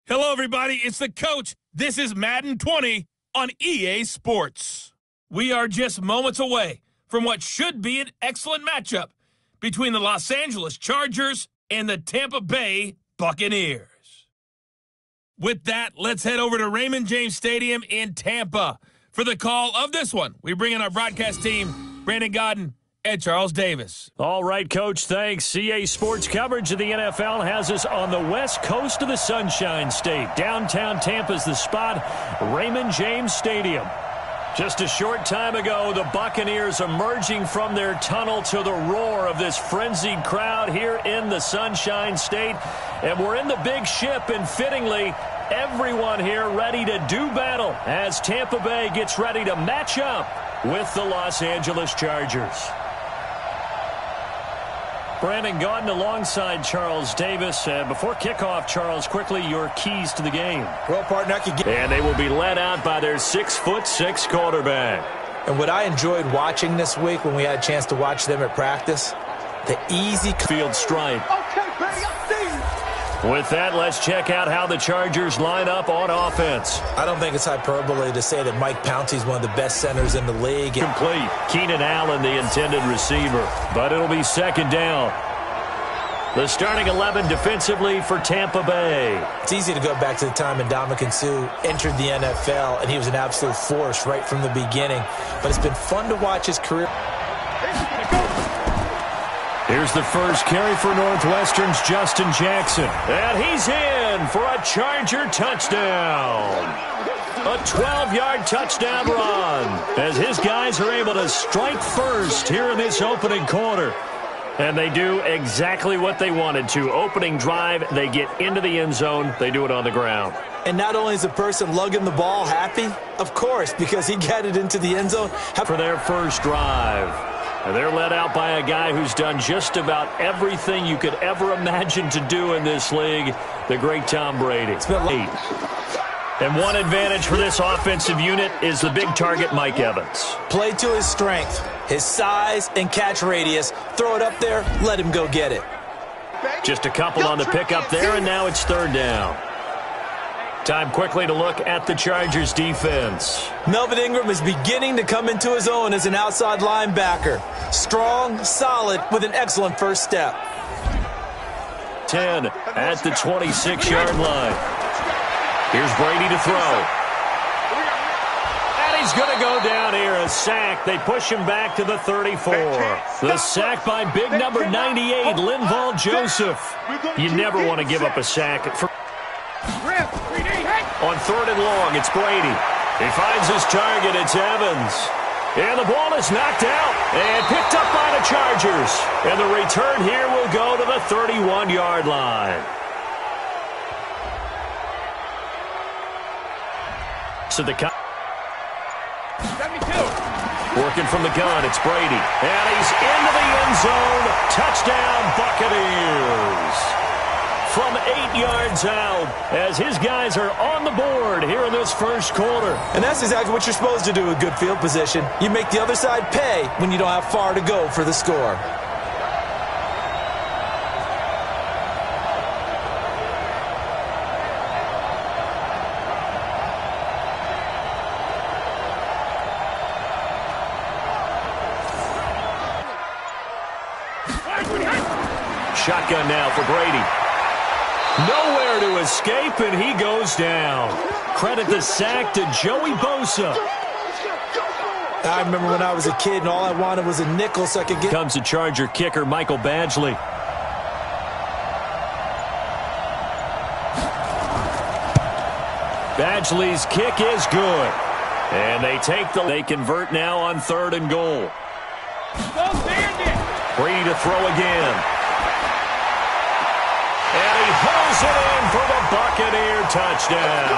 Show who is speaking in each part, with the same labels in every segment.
Speaker 1: Hello, everybody. It's the coach. This is Madden 20 on EA Sports. We are just moments away from what should be an excellent matchup between the Los Angeles Chargers and the Tampa Bay Buccaneers. With that, let's head over to Raymond James Stadium in Tampa. For the call of this one, we bring in our broadcast team, Brandon Godden and Charles Davis.
Speaker 2: All right, Coach, thanks. CA Sports coverage of the NFL has us on the west coast of the Sunshine State. Downtown Tampa's the spot, Raymond James Stadium. Just a short time ago, the Buccaneers emerging from their tunnel to the roar of this frenzied crowd here in the Sunshine State. And we're in the big ship, and fittingly, everyone here ready to do battle as Tampa Bay gets ready to match up with the Los Angeles Chargers. Brandon Godden alongside Charles Davis. Before kickoff, Charles, quickly your keys to the game.
Speaker 3: Well, partner, I could get...
Speaker 2: And they will be led out by their 6'6" quarterback.
Speaker 3: And what I enjoyed watching this week when we had a chance to watch them at practice, the easy
Speaker 2: field stripe. Okay, buddy, I'm seeing. With that, let's check out how the Chargers line up on offense.
Speaker 3: I don't think it's hyperbole to say that Mike Pouncey is one of the best centers in the league.
Speaker 2: Complete. Keenan Allen, the intended receiver. But it'll be second down. The starting 11 defensively for Tampa Bay.
Speaker 3: It's easy to go back to the time when Ndamukong Suh entered the NFL, and he was an absolute force right from the beginning. But it's been fun to watch his career.
Speaker 2: Here's the first carry for Northwestern's Justin Jackson. And he's in for a Charger touchdown. A 12-yard touchdown run as his guys are able to strike first here in this opening quarter. And they do exactly what they wanted to. Opening drive, they get into the end zone. They do it on the ground.
Speaker 3: And not only is the person lugging the ball happy, of course, because he got it into the end zone.
Speaker 2: For their first drive. And they're led out by a guy who's done just about everything you could ever imagine to do in this league, the great Tom Brady. And one advantage for this offensive unit is the big target, Mike Evans.
Speaker 3: Play to his strength, his size and catch radius. Throw it up there, let him go get it.
Speaker 2: Just a couple on the pickup there, and now it's third down. Time quickly to look at the Chargers defense.
Speaker 3: Melvin Ingram is beginning to come into his own as an outside linebacker. Strong, solid, with an excellent first step.
Speaker 2: 10 at the 26-yard line. Here's Brady to throw. And he's going to go down here, a sack. They push him back to the 34. The sack by big number 98, Linval Joseph. You never want to give up a sack. On third and long, it's Brady. He finds his target. It's Evans. And the ball is knocked out and picked up by the Chargers. And the return here will go to the 31-yard line. So the working from the gun, it's Brady. And he's into the end zone. Touchdown, Buccaneers. From 8 yards out as his guys are on the board here in this first quarter.
Speaker 3: And that's exactly what you're supposed to do with good field position. You make the other side pay when you don't have far to go for the score.
Speaker 2: Shotgun now for Brady. Nowhere to escape, and he goes down. Credit the sack to Joey Bosa.
Speaker 3: I remember when I was a kid and all I wanted was a nickel so I could get...
Speaker 2: Comes the Charger kicker, Michael Badgley. Badgley's kick is good. And they convert now on third and goal. Brady to throw again. And he pulls it in for the Buccaneer touchdown.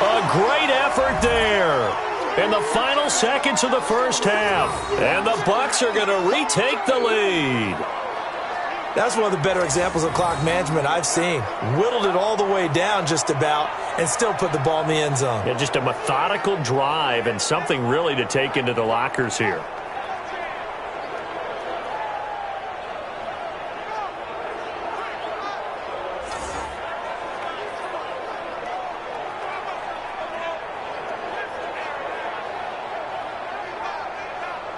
Speaker 2: A great effort there in the final seconds of the first half. And the Bucs are going to retake the lead.
Speaker 3: That's one of the better examples of clock management I've seen. Whittled it all the way down just about and still put the ball in the end zone.
Speaker 2: Yeah, just a methodical drive and something really to take into the lockers here.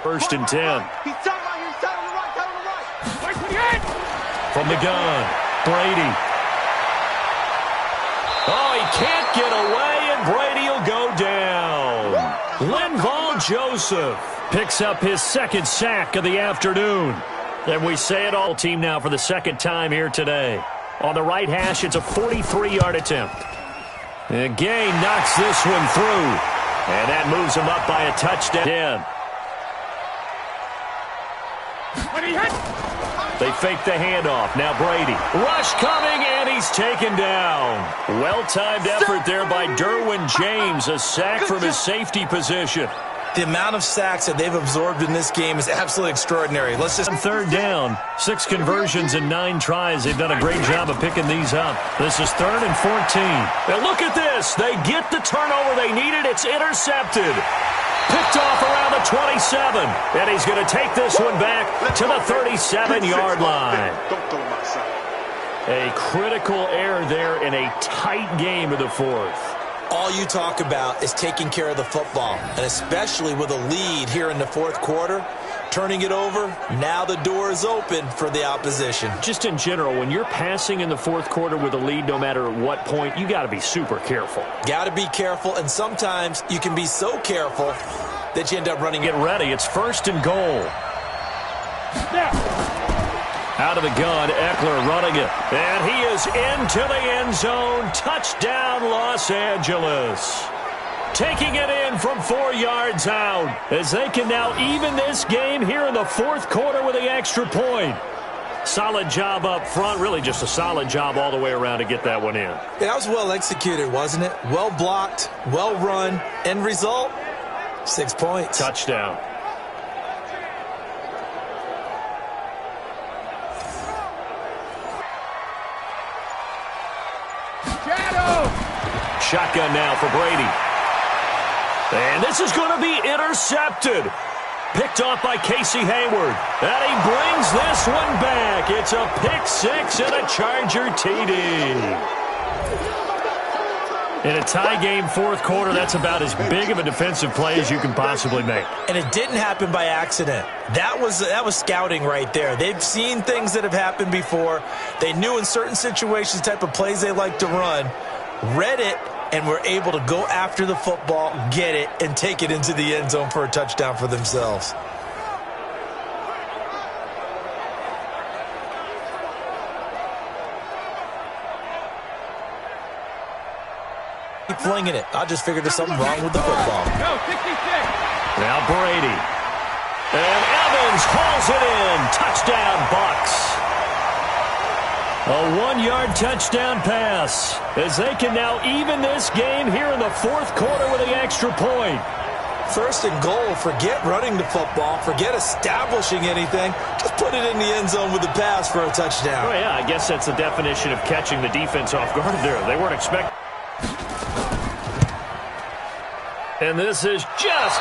Speaker 2: First and 10. From the gun, Brady. Oh, he can't get away, and Brady will go down. Linval Joseph picks up his second sack of the afternoon. And we say it all team now for the second time here today. On the right hash, it's a 43-yard attempt. And Gay knocks this one through. And that moves him up by a touchdown. They fake the handoff. Now Brady. Rush coming, and he's taken down. Well-timed effort there by Derwin James. A sack from his safety position.
Speaker 3: The amount of sacks that they've absorbed in this game is absolutely extraordinary. Let's just...
Speaker 2: Third down, 6 conversions and 9 tries. They've done a great job of picking these up. This is 3rd and 14. Now look at this. They get the turnover they needed. It's intercepted. Picked off around the 27. And he's going to take this one back to the 37-yard line. A critical error there in a tight game of the fourth.
Speaker 3: All you talk about is taking care of the football, and especially with a lead here in the fourth quarter, turning it over, now the door is open for the opposition.
Speaker 2: Just in general, when you're passing in the fourth quarter with a lead, no matter what point, you got to be super careful.
Speaker 3: Got to be careful, and sometimes you can be so careful that you end up running.
Speaker 2: Get ready. It's 1st and goal. Out of the gun, Eckler running it. And he is into the end zone. Touchdown, Los Angeles. Taking it in from 4 yards out as they can now even this game here in the fourth quarter with the extra point. Solid job up front. Really just a solid job all the way around to get that one in.
Speaker 3: That was well executed, wasn't it? Well blocked, well run. End result, 6 points.
Speaker 2: Touchdown. Shotgun now for Brady. And this is going to be intercepted. Picked off by Casey Hayward. And he brings this one back. It's a pick 6 and a Charger TD. In a tie game fourth quarter, that's about as big of a defensive play as you can possibly make.
Speaker 3: And it didn't happen by accident. That was scouting right there. They've seen things that have happened before. They knew in certain situations the type of plays they like to run, read it, and were able to go after the football, get it, and take it into the end zone for a touchdown for themselves. Keep flinging it. I just figured there's something wrong with the football.
Speaker 2: Now Brady. And Evans hauls it in. Touchdown, Bucs. A 1-yard touchdown pass as they can now even this game here in the fourth quarter with the extra point.
Speaker 3: 1st and goal. Forget running the football. Forget establishing anything. Just put it in the end zone with the pass for a touchdown.
Speaker 2: Oh, yeah, I guess that's the definition of catching the defense off guard there. They weren't expecting. And this is just...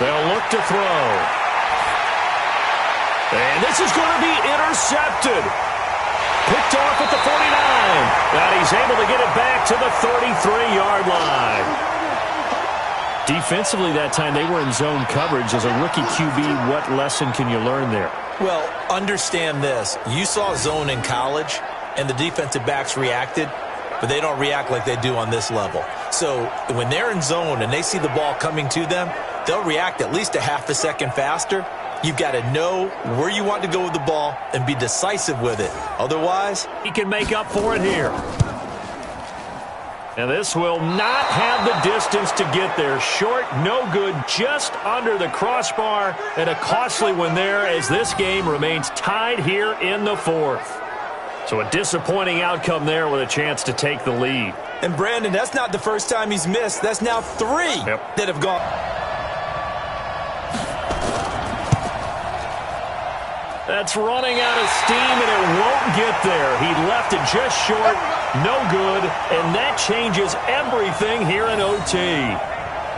Speaker 2: They'll look to throw. And this is going to be intercepted. Picked off at the 49. And he's able to get it back to the 33-yard line. Defensively that time, they were in zone coverage. As a rookie QB, what lesson can you learn there?
Speaker 3: Well, understand this. You saw zone in college, and the defensive backs reacted, but they don't react like they do on this level. So when they're in zone and they see the ball coming to them, they'll react at least a half a second faster. You've got to know where you want to go with the ball and be decisive with it. Otherwise,
Speaker 2: he can make up for it here. And this will not have the distance to get there. Short, no good, just under the crossbar. And a costly one there as this game remains tied here in the fourth. So a disappointing outcome there with a chance to take the lead.
Speaker 3: And Brandon, that's not the first time he's missed. That's now 3 that have gone.
Speaker 2: That's running out of steam, and it won't get there. He left it just short, no good, and that changes everything here in OT.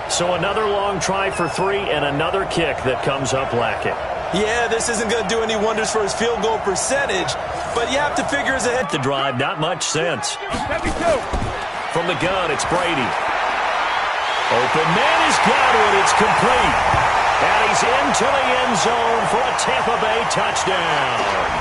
Speaker 2: So another long try for 3 and another kick that comes up lacking.
Speaker 3: Yeah, this isn't going to do any wonders for his field goal percentage, but you have to figure as ahead.
Speaker 2: The drive, not much sense. From the gun, it's Brady. Open man has got it. It's complete. And he's into the end zone for a Tampa Bay touchdown.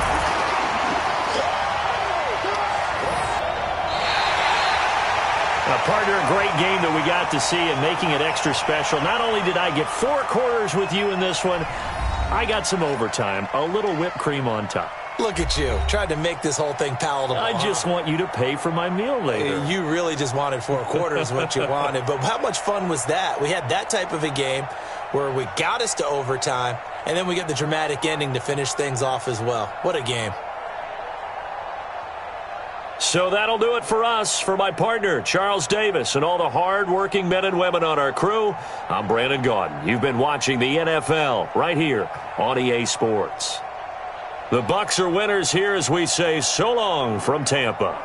Speaker 2: Partner, a great game that we got to see and making it extra special. Not only did I get 4 quarters with you in this one, I got some overtime, a little whipped cream on top.
Speaker 3: Look at you, trying to make this whole thing palatable.
Speaker 2: I just want you to pay for my meal later.
Speaker 3: You really just wanted 4 quarters what you wanted. But how much fun was that? We had that type of a game where we got us to overtime, and then we get the dramatic ending to finish things off as well. What a game.
Speaker 2: So that'll do it for us. For my partner, Charles Davis, and all the hard-working men and women on our crew, I'm Brandon Gaudin. You've been watching the NFL right here on EA Sports. The Bucs are winners here as we say so long from Tampa.